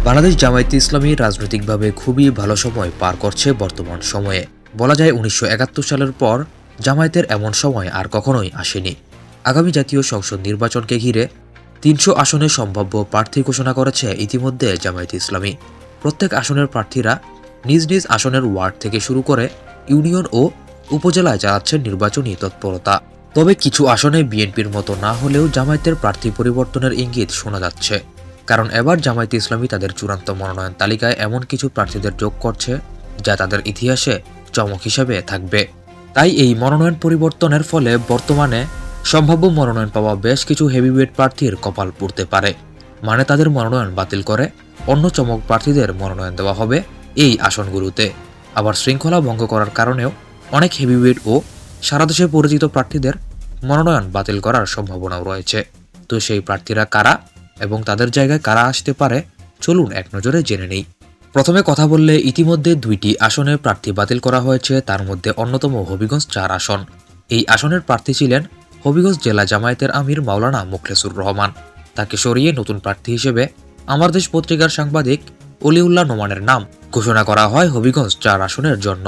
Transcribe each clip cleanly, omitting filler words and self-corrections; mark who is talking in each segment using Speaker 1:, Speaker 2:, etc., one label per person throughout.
Speaker 1: বাংলাদেশ জামায়াতে ইসলামী রাজনৈতিকভাবে খুবই ভালো সময় পার করছে বর্তমান সময়ে। বলা যায় ১৯৭১ সালের পর জামায়াতের এমন সময় আর কখনোই আসেনি। আগামী জাতীয় সংসদ নির্বাচনকে ঘিরে ৩০০ আসনে সম্ভাব্য প্রার্থী ঘোষণা করেছে ইতিমধ্যে জামায়াতে ইসলামী। প্রত্যেক আসনের প্রার্থীরা নিজ নিজ আসনের ওয়ার্ড থেকে শুরু করে ইউনিয়ন ও উপজেলায় চালাচ্ছেন নির্বাচনী তৎপরতা। তবে কিছু আসনে বিএনপির মতো না হলেও জামায়াতের প্রার্থী পরিবর্তনের ইঙ্গিত শোনা যাচ্ছে। কারণ এবার জামায়াতে ইসলামী তাদের চূড়ান্ত মনোনয়ন তালিকায় এমন কিছু প্রার্থীদের যোগ করছে যা তাদের ইতিহাসে চমক হিসেবে থাকবে। তাই এই মনোনয়ন পরিবর্তনের ফলে বর্তমানে সম্ভাব্য মনোনয়ন পাওয়া বেশ কিছু হেভিওয়েট প্রার্থীর কপাল পুড়তে পারে। মানে তাদের মনোনয়ন বাতিল করে অন্য চমক প্রার্থীদের মনোনয়ন দেওয়া হবে এই আসনগুলোতে। আবার শৃঙ্খলা ভঙ্গ করার কারণেও অনেক হেভিওয়েট ও সারা দেশে পরিচিত প্রার্থীদের মনোনয়ন বাতিল করার সম্ভাবনাও রয়েছে। তো সেই প্রার্থীরা কারা এবং তাদের জায়গায় কারা আসতে পারে, চলুন এক নজরে জেনে নেই। প্রথমে কথা বললে ইতিমধ্যে ২টি আসনে প্রার্থী বাতিল করা হয়েছে। তার মধ্যে অন্যতম হবিগঞ্জ ৪ আসন। এই আসনের প্রার্থী ছিলেন হবিগঞ্জ জেলা জামায়াতের আমির মাওলানা মুখলেসুর রহমান। তাকে সরিয়ে নতুন প্রার্থী হিসেবে আমার দেশ পত্রিকার সাংবাদিক অলিউল্লাহ নোমানের নাম ঘোষণা করা হয় হবিগঞ্জ ৪ আসনের জন্য।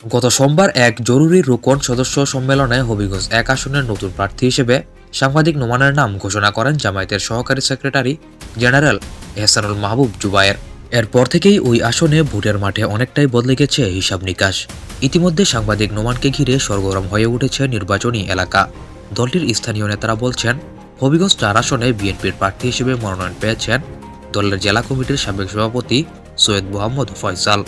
Speaker 1: গত সোমবার এক জরুরি রোকন সদস্য সম্মেলনে হবিগঞ্জ ১ আসনের নতুন প্রার্থী হিসেবে সাংবাদিক নোমানের নাম ঘোষণা করেন জামায়াতের সহকারী সেক্রেটারি জেনারেল এহসানুল মাহবুব জুবায়ের। এরপর থেকেই ওই আসনে ভোটের মাঠে অনেকটাই বদলে গেছে হিসাব নিকাশ। ইতিমধ্যে সাংবাদিক নোমানকে ঘিরে সরগরম হয়ে উঠেছে নির্বাচনী এলাকা। দলটির স্থানীয় নেতারা বলছেন, হবিগঞ্জ ৪ আসনে বিএনপির প্রার্থী হিসেবে মনোনয়ন পেয়েছেন দলের জেলা কমিটির সাবেক সভাপতি সৈয়দ মোহাম্মদ ফয়সাল।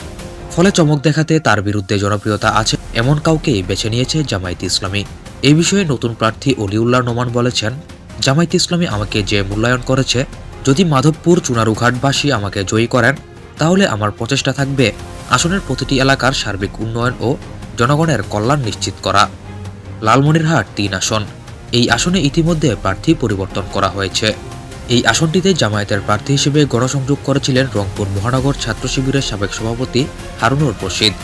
Speaker 1: ফলে চমক দেখাতে তার বিরুদ্ধে জনপ্রিয়তা আছে এমন কাউকেই বেছে নিয়েছে জামায়াতে ইসলামী। এই বিষয়ে নতুন প্রার্থী অলিউল্লাহ নোমান বলেছেন, জামায়াতে ইসলামী আমাকে যে মূল্যায়ন করেছে, যদি মাধবপুর চুনারুঘাটবাসী আমাকে জয়ী করেন তাহলে আমার প্রচেষ্টা থাকবে আসনের প্রতিটি এলাকার সার্বিক উন্নয়ন ও জনগণের কল্যাণ নিশ্চিত করা। লালমনিরহাট ৩ আসন। এই আসনে ইতিমধ্যে প্রার্থী পরিবর্তন করা হয়েছে। এই আসনটিতে জামায়াতের প্রার্থী হিসেবে গণসংযোগ করেছিলেন রংপুর মহানগর ছাত্র শিবিরের সাবেক সভাপতি হারুনুর রশিদ।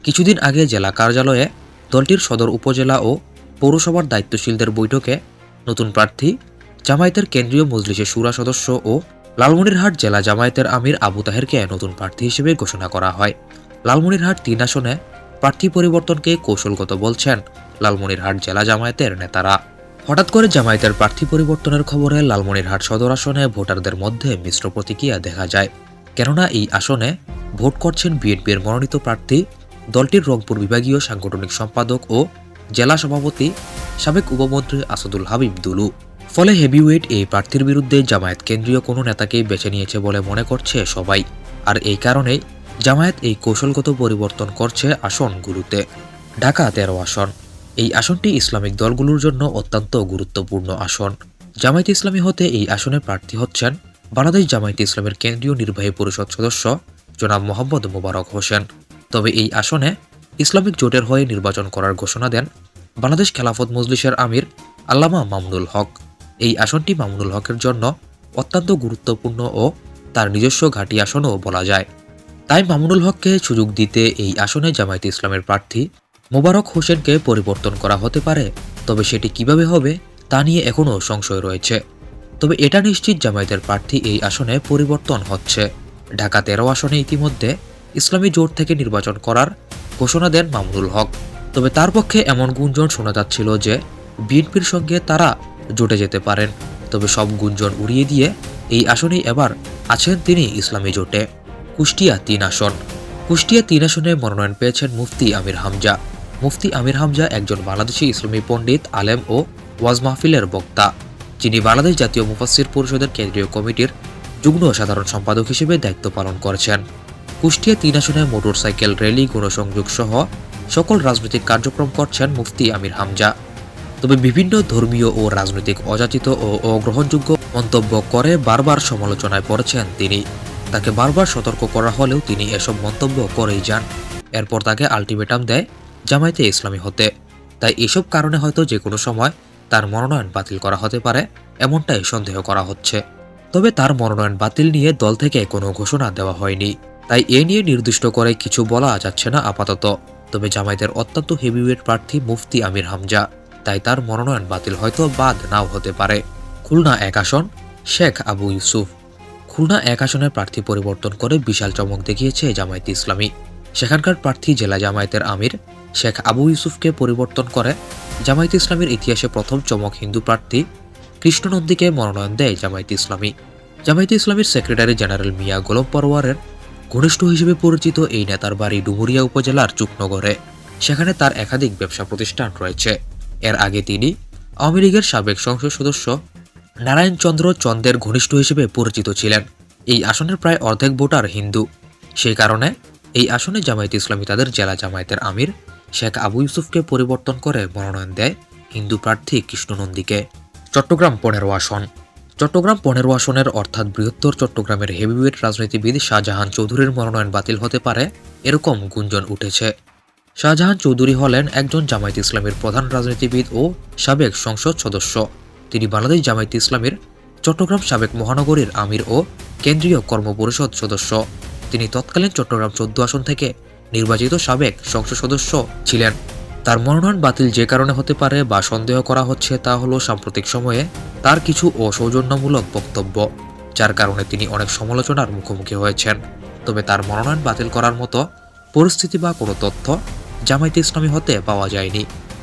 Speaker 1: কিছুদিন আগে জেলা কার্যালয়ে দলটির সদর উপজেলা ও পৌরসভার দায়িত্বশীলদের বৈঠকে নতুন প্রার্থী জামায়াতের কেন্দ্রীয় মজলিসের শুরা সদস্য ও লালমনিরহাট জেলা জামায়াতের আমির আবু তাহেরকে নতুন প্রার্থী হিসেবে ঘোষণা করা হয়। লালমনিরহাট ৩ আসনে প্রার্থী পরিবর্তনকে কৌশলগত বলছেন লালমনিরহাট জেলা জামায়াতের নেতারা। হঠাৎ করে জামায়াতের প্রার্থী পরিবর্তনের খবরে লালমনিরহাট সদর আসনে ভোটারদের মধ্যে মিশ্র প্রতিক্রিয়া দেখা যায়। কেননা এই আসনে ভোট করছেন বিএনপির মনোনীত প্রার্থী, দলটির রংপুর বিভাগীয় সাংগঠনিক সম্পাদক ও জেলা সভাপতি সাবেক উপমন্ত্রী আসাদুল হাবিব দুলু। ফলে হেভিওয়েট এই প্রার্থীর বিরুদ্ধে জামায়াত কেন্দ্রীয় কোনো নেতাকেই বেছে নিয়েছে বলে মনে করছে সবাই। আর এই কারণেই জামায়াত এই কৌশলগত পরিবর্তন করছে আসনগুলোতে। ঢাকা ১৩ আসন। এই আসনটি ইসলামিক দলগুলোর জন্য অত্যন্ত গুরুত্বপূর্ণ আসন। জামায়াতে ইসলামী হতে এই আসনে প্রার্থী হচ্ছেন বাংলাদেশ জামায়াতে ইসলামের কেন্দ্রীয় নির্বাহী পরিষদ সদস্য জনাব মোহাম্মদ মোবারক হোসেন। তবে এই আসনে ইসলামিক জোটের হয়ে নির্বাচন করার ঘোষণা দেন বাংলাদেশ খেলাফত মজলিসের আমির আল্লামা মামুনুল হক। এই আসনটি মামুনুল হকের জন্য অত্যন্ত গুরুত্বপূর্ণ ও তার নিজস্ব ঘাঁটি আসনও বলা যায়। তাই মামুনুল হককে সুযোগ দিতে এই আসনে জামায়াতে ইসলামের প্রার্থী মোবারক হোসেনকে পরিবর্তন করা হতে পারে। তবে সেটি কিভাবে হবে তা নিয়ে এখনও সংশয় রয়েছে। তবে এটা নিশ্চিত জামায়াতের প্রার্থী এই আসনে পরিবর্তন হচ্ছে। ঢাকা ১৩ আসনে ইতিমধ্যে ইসলামী জোট থেকে নির্বাচন করার ঘোষণা দেন মামুনুল হক। তবে তার পক্ষে এমন গুঞ্জন শোনা যাচ্ছিল যে বিএনপির সঙ্গে তারা জোটে যেতে পারেন। তবে সব গুঞ্জন উড়িয়ে দিয়ে এই আসনেই এবার আছেন তিনি ইসলামী জোটে। কুষ্টিয়া ৩ আসন। কুষ্টিয়া ৩ আসনে মনোনয়ন পেয়েছেন মুফতি আমির হামজা। মুফতি আমির হামজা একজন বাংলাদেশি ইসলামী পণ্ডিত, আলেম ও ওয়াজ মাহফিলের বক্তা, যিনি বাংলাদেশ জাতীয় মুফাসসির পরিষদের কেন্দ্রীয় কমিটির যুগ্ম সাধারণ সম্পাদক হিসেবে দায়িত্ব পালন করেছেন। কুষ্টিয়া ৩ আসনে মোটরসাইকেল র্যালি, গণসংযোগ সহ সকল রাজনৈতিক কার্যক্রম করছেন মুফতি আমির হামজা। তবে বিভিন্ন ধর্মীয় ও রাজনৈতিক অযাচিত ও অগ্রহণযোগ্য মন্তব্য করে বারবার সমালোচনায় পড়েছেন তিনি। তাকে বারবার সতর্ক করা হলেও তিনি এসব মন্তব্য করেই যান। এরপর তাকে আলটিমেটাম দেয় জামায়াতে ইসলামী হতে। তাই এসব কারণে হয়তো যে কোনো সময় তার মনোনয়ন বাতিল করা হতে পারে, এমনটাই সন্দেহ করা হচ্ছে। তবে তার মনোনয়ন বাতিল নিয়ে দল থেকে কোনো ঘোষণা দেওয়া হয়নি, তাই এ নিয়ে নির্দিষ্ট করে কিছু বলা যাচ্ছে না আপাতত। তবে জামায়াতের অত্যন্ত হেভিওয়েট প্রার্থী মুফতি আমির হামজা, তাই তার মনোনয়ন বাতিল হয়তো বাদ নাও হতে পারে। খুলনা ১ আসন। শেখ আবু ইউসুফ। খুলনা 1 আসনের প্রার্থী পরিবর্তন করে বিশাল চমক দেখিয়েছে জামায়াতে ইসলামী। সেখানকার প্রার্থী জেলা জামায়াতের আমির শেখ আবু ইউসুফকে পরিবর্তন করে জামায়াতে ইসলামীর ইতিহাসে প্রথম চমক হিন্দু প্রার্থী কৃষ্ণ নন্দীকে মনোনয়ন দেয় জামায়াতে ইসলামী। জামায়াতে ইসলামীর সেক্রেটারি জেনারেল মিয়া গোলাম পরোয়ারের ঘনিষ্ঠ হিসেবে পরিচিত এই নেতার বাড়ি ডুমুরিয়া উপজেলার চুকনগরে। সেখানে তার একাধিক ব্যবসা প্রতিষ্ঠান রয়েছে। এর আগে তিনি আওয়ামী লীগের সাবেক সংসদ সদস্য নারায়ণ চন্দ্র চন্দের ঘনিষ্ঠ হিসেবে পরিচিত ছিলেন। এই আসনের প্রায় অর্ধেক ভোটার হিন্দু। সেই কারণে এই আসনে জামায়াতে ইসলামী তাদের জেলা জামায়াতের আমির শেখ আবু ইউসুফকে পরিবর্তন করে মনোনয়ন দেয় হিন্দু প্রার্থী কৃষ্ণ নন্দীকে। চট্টগ্রাম 15 আসন। চট্টগ্রাম 15 আসনের অর্থাৎ বৃহত্তর চট্টগ্রামের হেভিওয়েট রাজনীতিবিদ শাহজাহান চৌধুরীর মনোনয়ন বাতিল হতে পারে এরকম গুঞ্জন উঠেছে। শাহজাহান চৌধুরী হলেন একজন জামায়াতে ইসলামীর প্রধান রাজনীতিবিদ ও সাবেক সংসদ সদস্য। তিনি বাংলাদেশ জামায়াতে ইসলামীর চট্টগ্রাম সাবেক মহানগরীর আমির ও কেন্দ্রীয় কর্মপরিষদ সদস্য। তিনি তৎকালীন চট্টগ্রাম 14 আসন থেকে নির্বাচিত সাবেক সংসদ সদস্য ছিলেন। তার মনোনয়ন বাতিল যে কারণে হতে পারে বা সন্দেহ করা হচ্ছে তা হলো সাম্প্রতিক সময়ে তার কিছু অসৌজন্যমূলক বক্তব্য, যার কারণে তিনি অনেক সমালোচনার মুখোমুখি হয়েছেন। তবে তার মনোনয়ন বাতিল করার মতো পরিস্থিতি বা কোনো তথ্য জামায়াতে ইসলামী হতে পাওয়া যায়নি।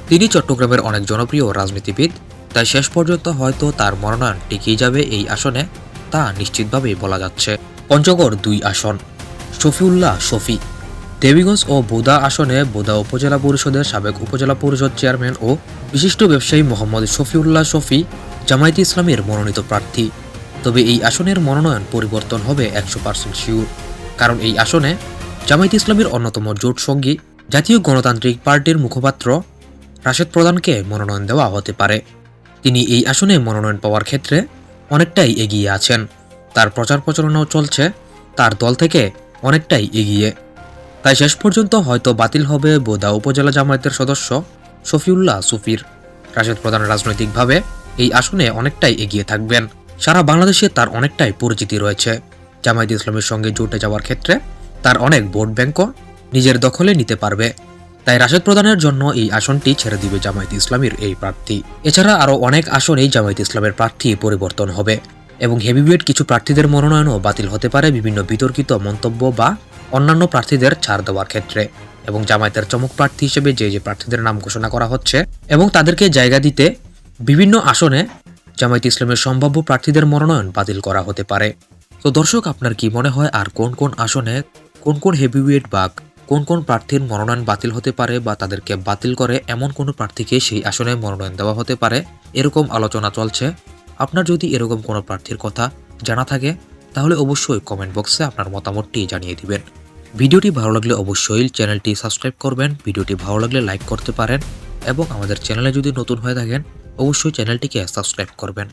Speaker 1: তিনি চট্টগ্রামের অনেক জনপ্রিয় রাজনীতিবিদ, তাই শেষ পর্যন্ত হয়তো তার মনোনয়ন টিকেই যাবে এই আসনে, তা নিশ্চিতভাবেই বলা যাচ্ছে। পঞ্চগড় 2 আসন। শফিউল্লাহ শফি। দেবীগঞ্জ ও বোদা আসনে বোদা উপজেলা পরিষদের সাবেক উপজেলা পরিষদ চেয়ারম্যান ও বিশিষ্ট ব্যবসায়ী মোহাম্মদ শফিউল্লাহ শফি জামায়াতে ইসলামীর মনোনীত প্রার্থী। তবে এই আসনের মনোনয়ন পরিবর্তন হবে 100% শিওর, কারণ এই আসনে জামায়াতে ইসলামীর অন্যতম জোট সঙ্গী জাতীয় গণতান্ত্রিক পার্টির মুখপাত্র রাশেদ প্রধানকে মনোনয়ন দেওয়া হতে পারে। তিনি এই আসনে মনোনয়ন পাওয়ার ক্ষেত্রে অনেকটাই এগিয়ে আছেন। তার প্রচার প্রচারণাও চলছে তার দল থেকে অনেকটাই এগিয়ে। তাই শেষ পর্যন্ত হয়তো বাতিল হবে বোদা উপজেলা জামায়াতের সদস্য শফিউল্লাহ শফির। রাশেদ প্রধান রাজনৈতিকভাবে এই আসনে অনেকটাই এগিয়ে থাকবেন। সারা বাংলাদেশে তার অনেকটাই পরিচিতি রয়েছে। জামায়াতে ইসলামের সঙ্গে জোটে যাওয়ার ক্ষেত্রে তার অনেক ভোট ব্যাংকও নিজের দখলে নিতে পারবে। তাই রাশেদ প্রধানের জন্য এই আসনটি ছেড়ে দিবে জামায়াতে ইসলামীর এই প্রার্থী। এছাড়া আরও অনেক আসনেই জামায়াতে ইসলামের প্রার্থী পরিবর্তন হবে এবং হেভিওয়েট কিছু প্রার্থীদের মনোনয়নও বাতিল হতে পারে বিভিন্ন বিতর্কিত মন্তব্য বা অন্যান্য প্রার্থীদের ছাড় দেওয়ার ক্ষেত্রে। এবং জামায়াতের চমক প্রার্থী হিসেবে যে প্রার্থীদের নাম ঘোষণা করা হচ্ছে এবং তাদেরকে জায়গা দিতে বিভিন্ন আসনে জামায়াতে ইসলামের সম্ভাব্য প্রার্থীদের মনোনয়ন বাতিল করা হতে পারে। তো দর্শক, আপনার কি মনে হয় আর কোন কোন আসনে কোন কোন হেভিওয়েট বা কোন কোন প্রার্থীর মনোনয়ন বাতিল হতে পারে বা তাদেরকে বাতিল করে এমন কোনো প্রার্থীকে সেই আসনে মনোনয়ন দেওয়া হতে পারে, এরকম আলোচনা চলছে। আপনার যদি এরকম কোনো প্রার্থীর কথা জানা থাকে তাহলে অবশ্যই কমেন্ট বক্সে আপনার মতামতটি জানিয়ে দিবেন। ভিডিওটি ভালো লাগলে অবশ্যই চ্যানেলটি সাবস্ক্রাইব করবেন। ভিডিওটি ভালো লাগলে লাইক করতে পারেন এবং আমাদের চ্যানেলে যদি নতুন হয়ে থাকেন অবশ্যই চ্যানেলটিকে সাবস্ক্রাইব করবেন।